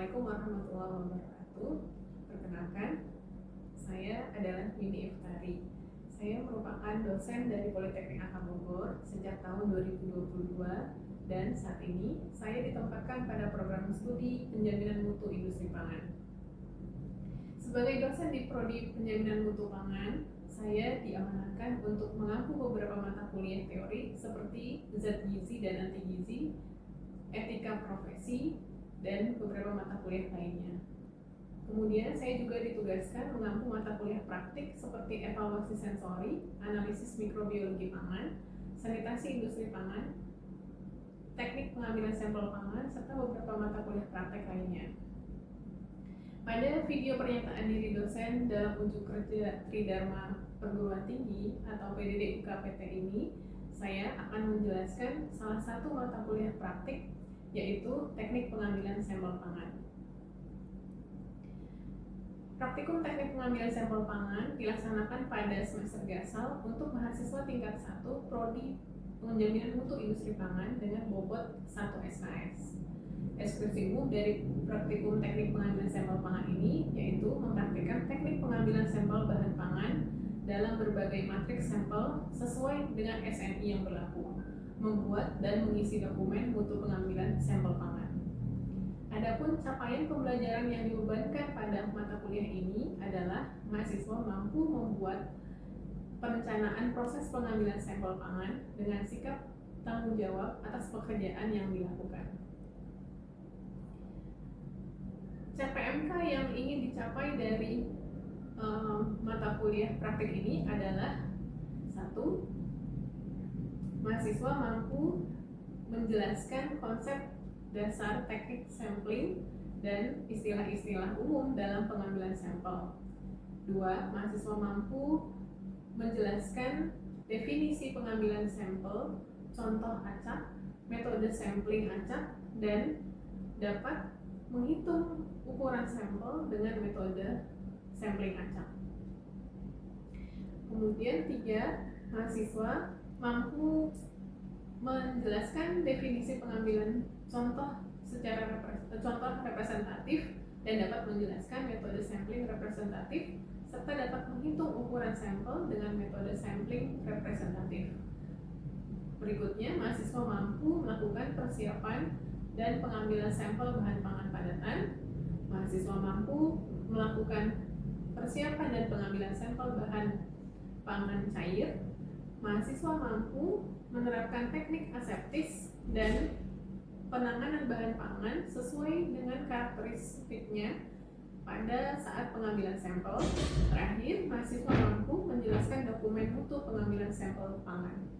Assalamualaikum warahmatullahi wabarakatuh. Perkenalkan, saya adalah Winnie Iftari. Saya merupakan dosen dari Politeknik Angkatan Bogor sejak tahun 2022 dan saat ini saya ditempatkan pada program studi penjaminan mutu industri pangan. Sebagai dosen di Prodi Penjaminan Mutu Pangan, saya diamanahkan untuk mengampu beberapa mata kuliah teori seperti zat gizi dan anti gizi, etika profesi, dan beberapa mata kuliah lainnya. Kemudian saya juga ditugaskan mengampu mata kuliah praktik seperti evaluasi sensori, analisis mikrobiologi pangan, sanitasi industri pangan, teknik pengambilan sampel pangan, serta beberapa mata kuliah praktek lainnya. Pada video pernyataan diri dosen dalam unjuk kerja Tridharma Perguruan Tinggi atau PDD UKPT ini, saya akan menjelaskan salah satu mata kuliah praktik, yaitu teknik pengambilan sampel pangan. Praktikum teknik pengambilan sampel pangan dilaksanakan pada semester gasal untuk mahasiswa tingkat 1 Prodi Penjaminan Mutu Industri Pangan dengan bobot 1 SKS. Deskripsi umum dari praktikum teknik pengambilan sampel pangan ini yaitu mempraktikkan teknik pengambilan sampel bahan pangan dalam berbagai matriks sampel sesuai dengan SNI yang berlaku, membuat dan mengisi dokumen mutu pengambilan sampel pangan. Adapun capaian pembelajaran yang dibebankan pada mata kuliah ini adalah mahasiswa mampu membuat perencanaan proses pengambilan sampel pangan dengan sikap tanggung jawab atas pekerjaan yang dilakukan. CPMK yang ingin dicapai dari mata kuliah praktik ini adalah 1. Mahasiswa mampu menjelaskan konsep dasar teknik sampling dan istilah-istilah umum dalam pengambilan sampel. 2. Mahasiswa mampu menjelaskan definisi pengambilan sampel, contoh acak, metode sampling acak, dan dapat menghitung ukuran sampel dengan metode sampling acak. Kemudian 3, mahasiswa mampu menjelaskan definisi pengambilan contoh representatif dan dapat menjelaskan metode sampling representatif serta dapat menghitung ukuran sampel dengan metode sampling representatif. Berikutnya, mahasiswa mampu melakukan persiapan dan pengambilan sampel bahan pangan padatan. Mahasiswa mampu melakukan persiapan dan pengambilan sampel bahan pangan cair. Mahasiswa mampu menerapkan teknik aseptis dan penanganan bahan pangan sesuai dengan karakteristiknya pada saat pengambilan sampel. Terakhir, mahasiswa mampu menjelaskan dokumen mutu pengambilan sampel pangan.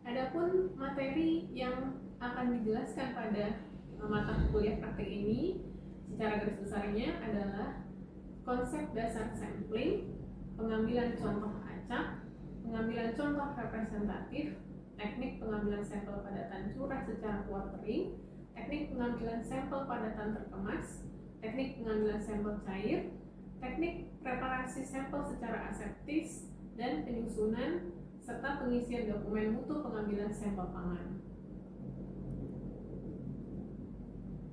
Adapun materi yang akan dijelaskan pada mata kuliah praktik ini secara garis besarnya adalah konsep dasar sampling, pengambilan contoh acak, pengambilan contoh representatif, teknik pengambilan sampel padatan curah secara quartering, teknik pengambilan sampel padatan terkemas, teknik pengambilan sampel cair, teknik preparasi sampel secara aseptis, dan penyusunan serta pengisian dokumen mutu pengambilan sampel pangan.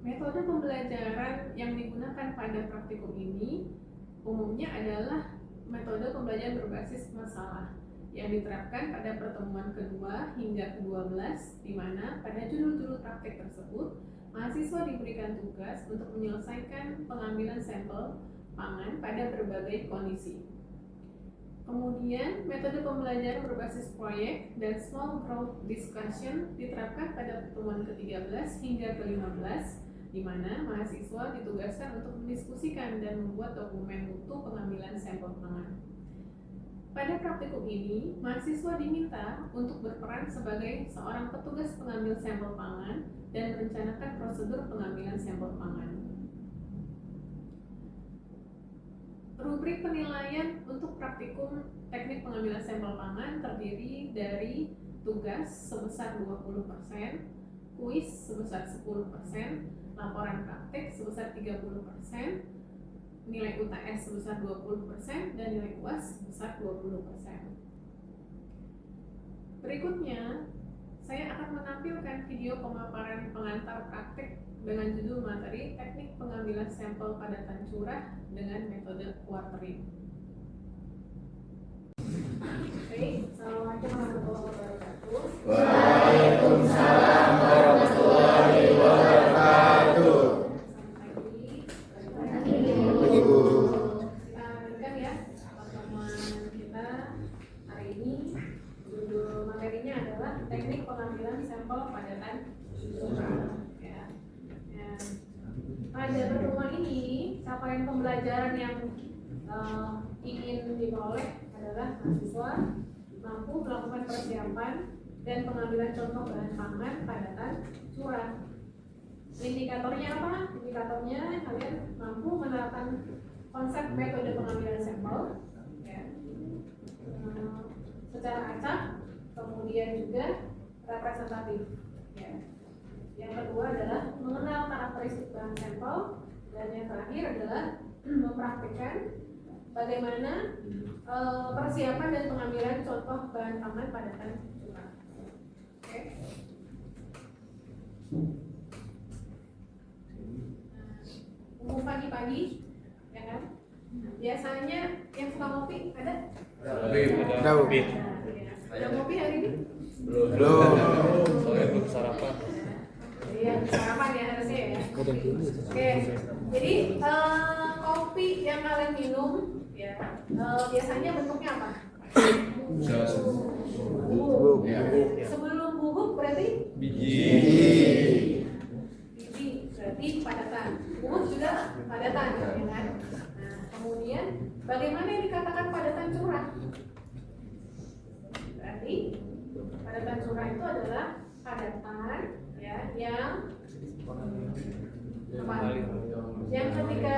Metode pembelajaran yang digunakan pada praktikum ini umumnya adalah metode pembelajaran berbasis masalah yang diterapkan pada pertemuan kedua hingga ke-12, di mana pada judul-judul praktik tersebut mahasiswa diberikan tugas untuk menyelesaikan pengambilan sampel pangan pada berbagai kondisi. Kemudian, metode pembelajaran berbasis proyek dan small group discussion diterapkan pada pertemuan ke-13 hingga ke-15, di mana mahasiswa ditugaskan untuk mendiskusikan dan membuat dokumen mutu pengambilan sampel pangan. Pada praktikum ini, mahasiswa diminta untuk berperan sebagai seorang petugas pengambil sampel pangan dan merencanakan prosedur pengambilan sampel pangan. Rubrik penilaian untuk praktikum teknik pengambilan sampel pangan terdiri dari tugas sebesar 20%, kuis sebesar 10%, laporan praktek sebesar 30%, nilai UTS sebesar 20%, dan nilai UAS sebesar 20%. Berikutnya, saya akan menampilkan video pemaparan pengantar praktik dengan judul materi teknik pengambilan sampel padatan curah dengan metode quartering. Baik, Assalamualaikum warahmatullahi wabarakatuh. Waalaikumsalam warahmatullahi wabarakatuh. Selamat pagi. Pagi, Bu. Kita lanjutkan ya pertemuan kita hari ini. Judul materinya adalah teknik pengambilan sampel padatan curah. Ya. Pada pertemuan ini, capaian pembelajaran yang ingin diperoleh adalah mahasiswa mampu melakukan persiapan dan pengambilan contoh bahan pangan padatan curah. Indikatornya apa? Indikatornya kalian mampu menerapkan konsep metode pengambilan sampel ya, secara acak, kemudian juga representatif. Ya. Yang kedua adalah mengenal karakteristik bahan sampel, dan yang terakhir adalah mempraktikkan bagaimana persiapan dan pengambilan contoh bahan pangan padatan curah. Oke. Umum pagi-pagi, ya kan? Biasanya yang suka ngopi ada? Ada. Ada ngopi hari ini? Belum. Soalnya belum sarapan. Iya, sarapan ya harusnya ya. Oke, jadi kopi yang kalian minum ya biasanya bentuknya apa? Bubuk. Sebelum bubuk berarti Biji. biji, berarti padatan. Bubuk juga padatan, ya kan? Nah, kemudian bagaimana yang dikatakan padatan curah? Berarti padatan curah itu adalah padatan ya yang apa? Yang ketika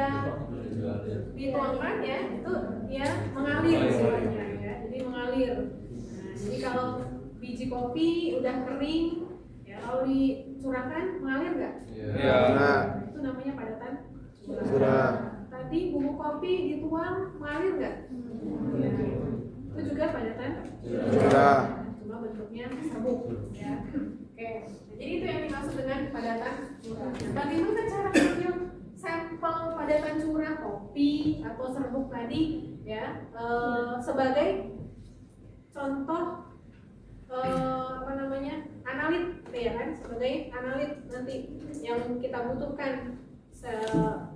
dituangkan ya itu dia mengalir sifatnya ya, jadi mengalir. Nah, jadi kalau biji kopi udah kering ya, kalau dicurahkan mengalir nggak? Iya. Nah, Itu namanya padatan curah. curah. Tadi bubuk kopi dituang mengalir nggak? Ya. Itu juga padatan Curah. cuma bentuknya serbuk ya. Oke, nah, jadi itu yang dimaksud dengan padatan curah. Nah, bagaimana cara mengambil sampel padatan curah kopi atau serbuk tadi ya sebagai contoh apa namanya analit ya kan, sebagai analit nanti yang kita butuhkan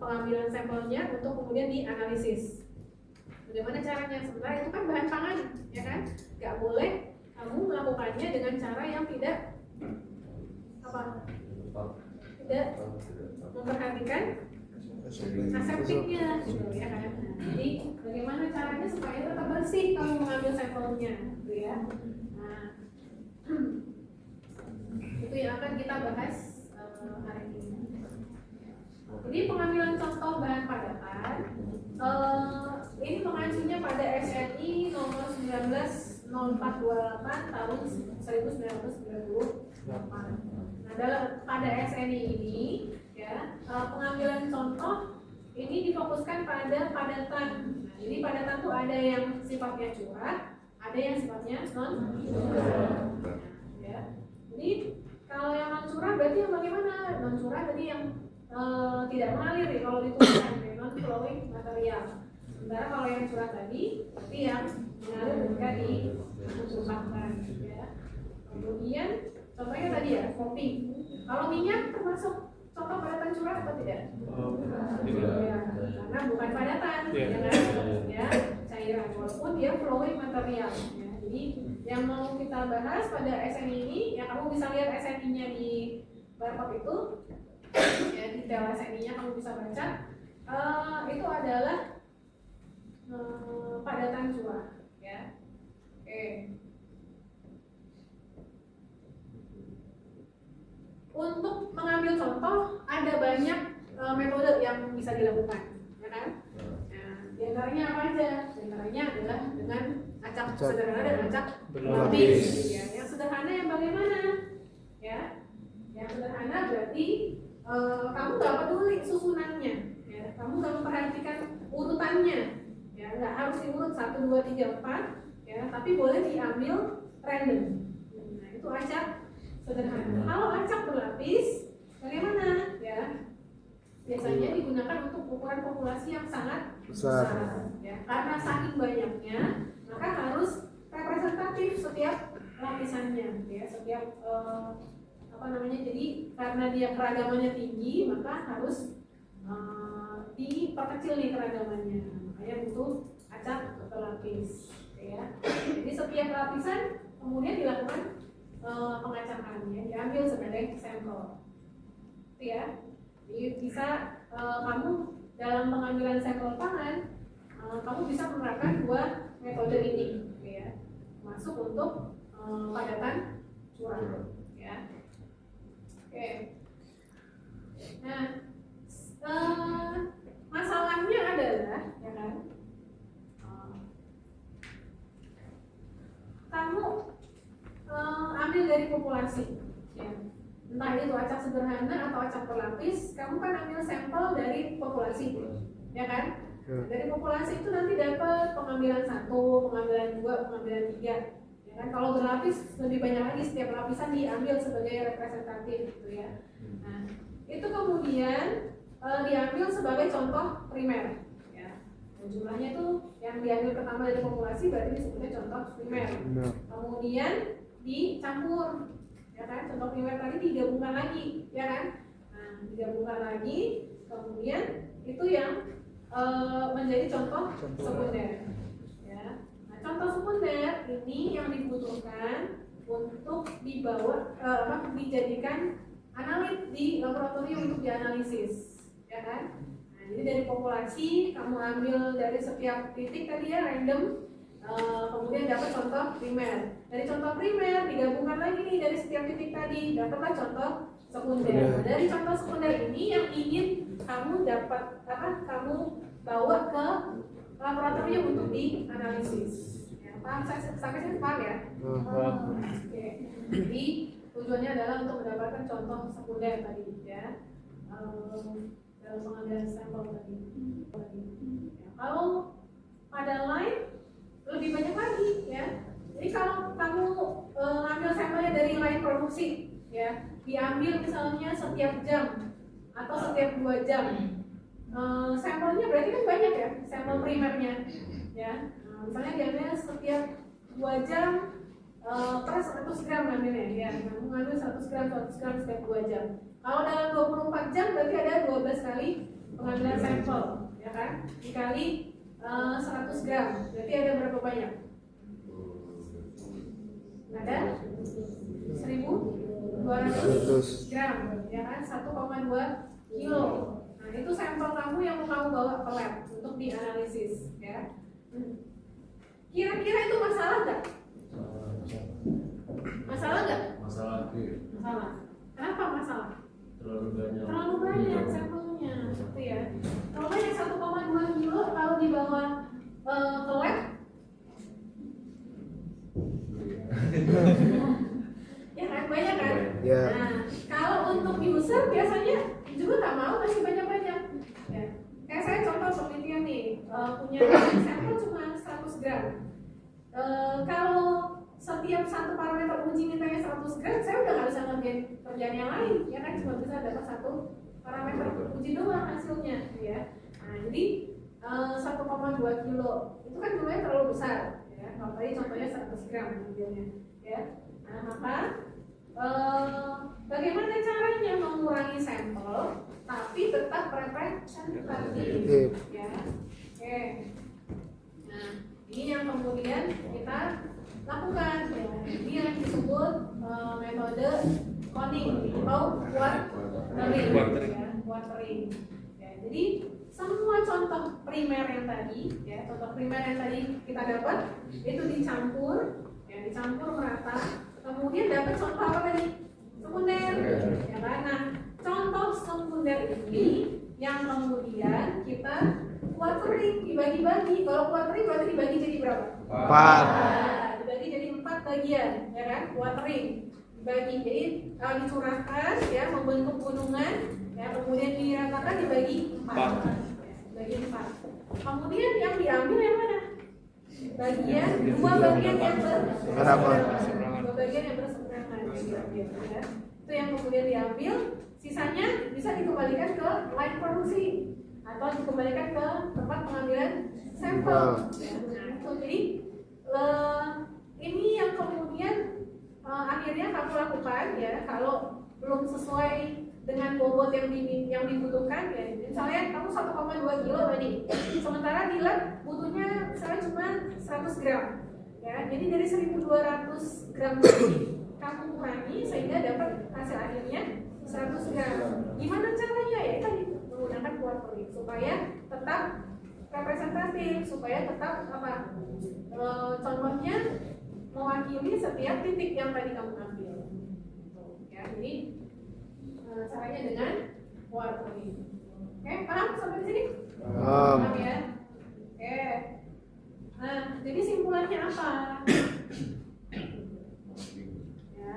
pengambilan sampelnya untuk kemudian dianalisis. Bagaimana caranya? Sementara itu kan bahan pangan, ya kan? Gak boleh kamu melakukannya dengan cara yang tidak apa? Tidak memperhatikan aseptiknya, gitu ya kan? Nah, jadi bagaimana caranya supaya tetap bersih kamu mengambil sampelnya, gitu ya? Nah, itu yang akan kita bahas hari ini. Jadi pengambilan contoh bahan padatan ini mengacunya pada SNI nomor 190428 tahun 1998. Nah, pada SNI ini ya pengambilan contoh ini difokuskan pada padatan. Nah, jadi padatan tuh ada yang sifatnya curah, ada yang sifatnya non curah. Ya. Jadi kalau yang non curah berarti yang bagaimana? Non curah tadi yang tidak mengalir ya, kalau dituliskan non flowing material. Sementara kalau yang curah tadi berarti yang mengalir ketika ditumpahkan ya. Kemudian contohnya tadi ya kopi. Kalau minyak termasuk contoh padatan curah atau tidak? Ya, karena bukan padatan ya kan? Ya, cairan walaupun dia flowing material ya. Jadi yang mau kita bahas pada SNI ini ya, kamu bisa lihat SNI-nya di barcode itu ya, detail SNI-nya kamu bisa baca. Itu adalah padatan curah ya. Oke. Untuk mengambil contoh ada banyak metode yang bisa dilakukan, ya kan? Nah, di antaranya apa aja? Di antaranya adalah dengan acak sederhana dan acak berlapis. Ya, yang sederhana yang bagaimana? Ya, yang sederhana berarti kamu nggak peduli susunannya, ya. Kamu nggak memperhatikan urutannya, ya. Nggak harus diurut 1, 2, 3, 4, ya. Tapi boleh diambil random. Nah, itu acak sederhana. Kalau acak berlapis, bagaimana? Ya, biasanya digunakan untuk ukuran populasi yang sangat besar. Ya, karena saking banyaknya, maka harus representatif setiap lapisannya. Ya, setiap jadi karena dia keragamannya tinggi, maka harus diperkecil nih keragamannya. Makanya butuh acak berlapis. Ya. Jadi setiap lapisan kemudian dilakukan pengacakan, ya, diambil sebagai sampel. Ya, jadi bisa kamu dalam pengambilan sampel pangan, kamu bisa menerapkan dua metode ini, ya, masuk untuk padatan curah, ya. Oke. Nah, masalahnya adalah, ya kan, kamu ambil dari populasi, ya. Entah itu acak sederhana atau acak berlapis, kamu kan ambil sampel dari populasi, ya kan? Dari populasi itu nanti dapat pengambilan 1, pengambilan 2, pengambilan 3, ya kan? Kalau berlapis lebih banyak lagi, setiap lapisan diambil sebagai representatif, gitu ya. Nah, itu kemudian diambil sebagai contoh primer, ya. Dan jumlahnya itu yang diambil pertama dari populasi berarti disebutnya contoh primer. Kemudian dicampur, ya kan, contoh primer tadi digabungkan lagi, ya kan. Nah, digabungkan lagi, kemudian itu yang menjadi contoh sekunder, ya. Nah, contoh sekunder ini yang dibutuhkan untuk dibawa dijadikan analit di laboratorium untuk dianalisis, ya kan. Nah, jadi dari populasi kamu ambil dari setiap titik tadi, ya, random. Kemudian dapat contoh primer. Dari contoh primer digabungkan lagi nih dari setiap titik tadi, dapatlah contoh sekunder. Nah, dari contoh sekunder ini yang ingin kamu dapat kamu bawa ke laboratorium untuk dianalisis. Ya, paham? Sampai sini paham, ya? Oke. Jadi tujuannya adalah untuk mendapatkan contoh sekunder tadi, ya, dalam pengambilan sampel tadi. Ya, kalau pada line lebih banyak lagi, ya. Jadi kalau kamu ambil sampelnya dari line produksi, ya, diambil misalnya setiap jam atau setiap 2 jam, sampelnya berarti kan banyak, ya, sampel primernya, ya. Misalnya diambil setiap 2 jam per 100 gram ambilnya, ya. Kamu ngambil 100 gram setiap 2 jam. Kalau dalam 24 jam berarti ada 12 kali pengambilan sampel, ya kan? Dikali 100 gram, berarti ada berapa banyak? Ada 1.200 gram, ya kan? 1,2 kilo. Nah, itu sampel kamu yang mau kamu bawa ke lab untuk dianalisis, ya. Kira-kira itu masalah nggak? Masalah nggak? Masalah. Kenapa masalah? Terlalu banyak sampelnya, gitu ya. Kalau banyak 1,2 kilo, kalau dibawa ke lab, ya kan, banyak kan? Ya. Nah, kalau untuk user biasanya juga nggak mau kasih banyak-banyak, ya. Kayak saya contoh penelitian nih, punya sampel cuma 100 gram. Kalau setiap satu parameter uji mintanya 100 gram, saya udah nggak bisa ngerjain kerjaan yang lain, ya kan, cuma bisa dapat satu parameter uji doang hasilnya, ya. Nah, jadi 1,2 kilo itu kan jumlahnya terlalu besar, ya. Kalau tadi contohnya 100 gram ambilnya, ya. Nah, maka bagaimana caranya mengurangi sampel tapi tetap representatif, ya. Oke. Nah, ini yang kemudian kita lakukan, ya. Ini yang disebut metode cloning atau quartering, ya, quartering. Ya, jadi semua contoh primer yang tadi, ya, contoh primer yang tadi kita dapat itu dicampur, ya, dicampur merata, kemudian dapat contoh apa tadi? Sekunder, ya kan? Nah, contoh sekunder ini yang kemudian kita quartering, dibagi-bagi. Kalau quartering berarti dibagi jadi berapa? 4. Nah, dibagi jadi 4 bagian, ya kan? Quartering dibagi, jadi dicurahkan, ya, membentuk gunungan, ya, kemudian diratakan dibagi 4. Dibagi 4. Kemudian yang diambil yang mana? Dua bagian yang berseberangan. Berapa? Dua bagian yang berseberangan. yang diambil ya. Itu yang kemudian diambil, sisanya bisa dikembalikan ke line produksi atau dikembalikan ke tempat pengambilan sampel. Ya, nah, itu jadi ini yang kemudian akhirnya kamu lakukan ya kalau belum sesuai dengan bobot yang dibutuhkan ya. Misalnya kamu 1,2 kilo tadi, sementara di lab butuhnya misalnya cuma 100 gram ya. Jadi dari 1.200 gram tadi kamu kurangi sehingga dapat hasil akhirnya 100 gram. Gimana caranya ya? Tadi menggunakan quartering supaya tetap representatif, supaya tetap apa? Contohnya mewakili setiap titik yang tadi kamu ambil. Ya, jadi caranya dengan quartering. Oke, paham sampai di sini? Paham. Paham ya? Oke. Nah, jadi simpulannya apa? Ya.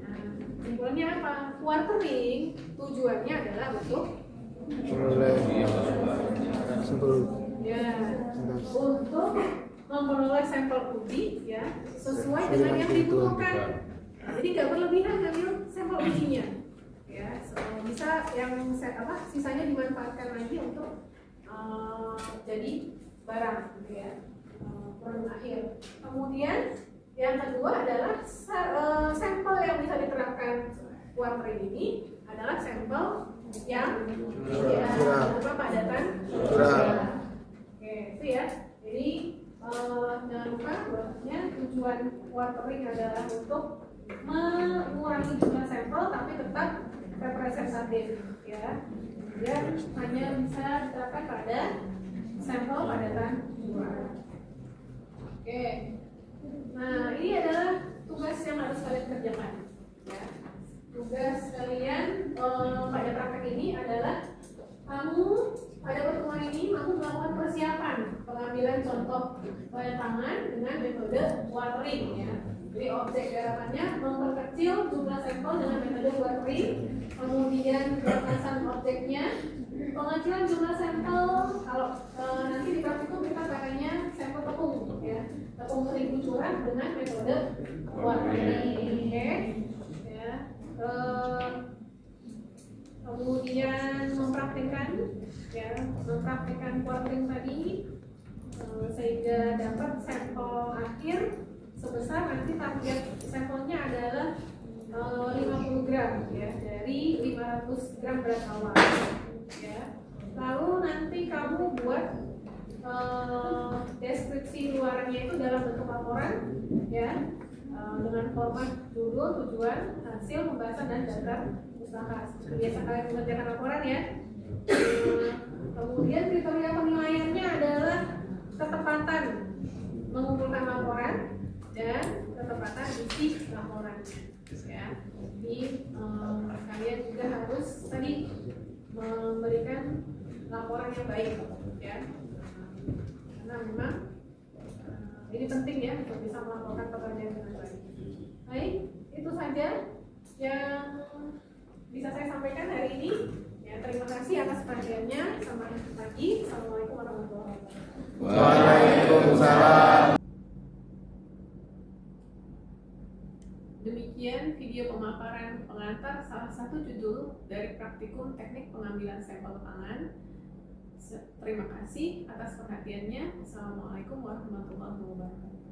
Nah, simpulannya apa? Quartering tujuannya adalah untuk ya, untuk memperoleh sampel uji ya sesuai dengan yang dibutuhkan. Jadi nggak berlebihan ngambil sampel ujinya. Ya, bisa yang sisanya dimanfaatkan lagi untuk jadi barang, gitu ya, produk akhir. Kemudian yang kedua adalah sampel yang bisa diterapkan quartering ini adalah sampel yang berupa padatan curah. Oke, itu ya. Jadi jangan lupa bahwasanya tujuan quartering adalah untuk mengurangi jumlah sampel tapi tetap representatif ya. Dia hanya bisa diterapkan pada sampel padatan curah. Oke. Nah, ini adalah tugas yang harus kalian kerjakan ya. Tugas kalian pada praktek ini adalah kamu pada pertemuan ini kamu melakukan persiapan pengambilan contoh pada tangan dengan metode quartering ya. Jadi objek garapannya memperkecil jumlah sampel dengan metode quartering, kemudian batasan objeknya, pengecilan jumlah sampel. Kalau nanti di praktikum kita pakainya sampel tepung ya, tepung terigu curah dengan metode quartering. Oke. Ya. Kemudian mempraktikkan quartering tadi sehingga dapat sampel akhir sebesar nanti target sampelnya adalah 50 gram ya dari 500 gram berat awal ya. Lalu nanti kamu buat deskripsi luarnya itu dalam bentuk laporan ya, dengan format judul, tujuan, hasil, pembahasan dan daftar usaha. Biasa kalian mengerjakan laporan ya. Kemudian kriteria penilaiannya adalah ketepatan mengumpulkan laporan dan ketepatan isi laporannya ya. Jadi kalian juga harus tadi memberikan laporan yang baik ya, karena memang ini penting ya untuk bisa melaporkan pekerjaan dengan baik. Baik, itu saja yang bisa saya sampaikan hari ini. Ya, terima kasih atas perhatiannya. Sampai jumpa lagi. Assalamualaikum warahmatullahi wabarakatuh. Waalaikumsalam. Demikian video pemaparan pengantar salah satu judul dari praktikum teknik pengambilan sampel pangan. Terima kasih atas perhatiannya. Assalamualaikum warahmatullahi wabarakatuh.